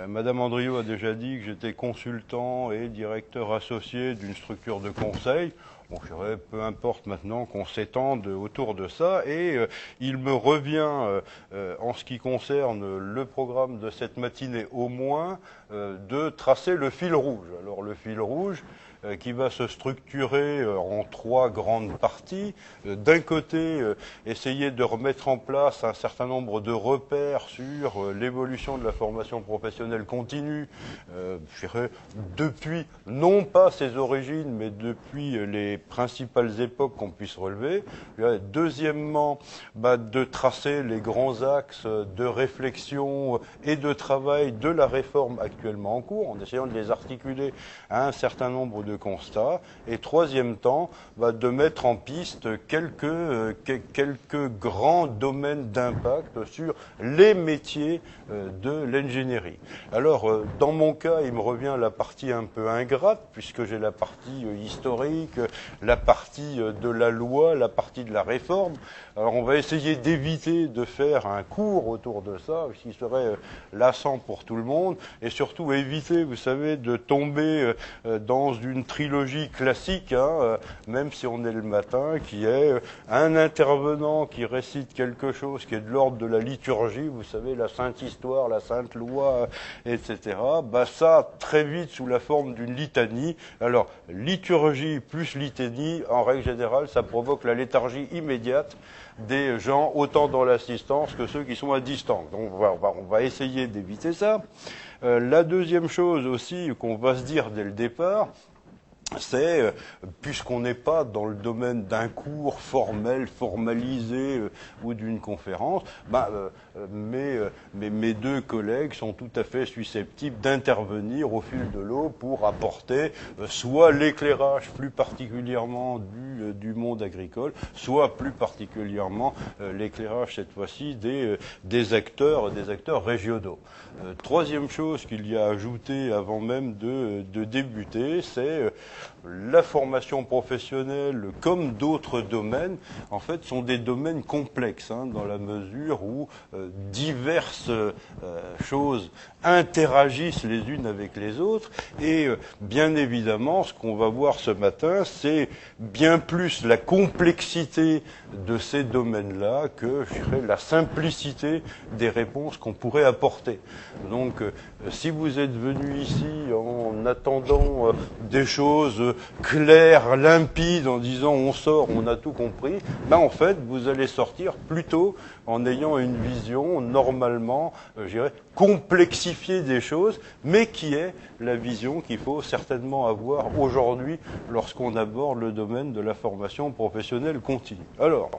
Madame Andriot a déjà dit que j'étais consultant et directeur associé d'une structure de conseil. Bon, je dirais, peu importe maintenant qu'on s'étende autour de ça. Et il me revient, en ce qui concerne le programme de cette matinée au moins, de tracer le fil rouge. Alors le fil rouge, qui va se structurer en trois grandes parties. D'un côté, essayer de remettre en place un certain nombre de repères sur l'évolution de la formation professionnelle continue, je dirais, depuis, non pas ses origines, mais depuis les principales époques qu'on puisse relever. Deuxièmement, de tracer les grands axes de réflexion et de travail de la réforme actuellement en cours, en essayant de les articuler à un certain nombre de constats. Et troisième temps, de mettre en piste quelques grands domaines d'impact sur les métiers de l'ingénierie. Alors, dans mon cas, il me revient la partie un peu ingrate, puisque j'ai la partie historique, la partie de la loi, la partie de la réforme. Alors, on va essayer d'éviter de faire un cours autour de ça, ce qui serait lassant pour tout le monde, et surtout éviter, vous savez, de tomber dans une trilogie classique, même si on est le matin, qui est un intervenant qui récite quelque chose qui est de l'ordre de la liturgie, vous savez, la sainte histoire, la sainte loi, etc. Ça, très vite, sous la forme d'une litanie. Alors, liturgie plus litanie, en règle générale, ça provoque la léthargie immédiate des gens, autant dans l'assistance que ceux qui sont à distance. Donc, on va essayer d'éviter ça. La deuxième chose aussi qu'on va se dire dès le départ, c'est, puisqu'on n'est pas dans le domaine d'un cours formel, formalisé ou d'une conférence, mes deux collègues sont tout à fait susceptibles d'intervenir au fil de l'eau pour apporter soit l'éclairage plus particulièrement du monde agricole, soit plus particulièrement l'éclairage cette fois-ci des acteurs régionaux. Troisième chose qu'il y a ajouté avant même de débuter, c'est la formation professionnelle, comme d'autres domaines, en fait, sont des domaines complexes, dans la mesure où diverses choses interagissent les unes avec les autres. Et bien évidemment, ce qu'on va voir ce matin, c'est bien plus la complexité de ces domaines-là que, je dirais, la simplicité des réponses qu'on pourrait apporter. Donc, si vous êtes venu ici en attendant des choses claires, limpides, en disant on sort, on a tout compris, en fait, vous allez sortir plutôt en ayant une vision normalement, je dirais, complexifiée des choses, mais qui est la vision qu'il faut certainement avoir aujourd'hui lorsqu'on aborde le domaine de la formation professionnelle continue. Alors,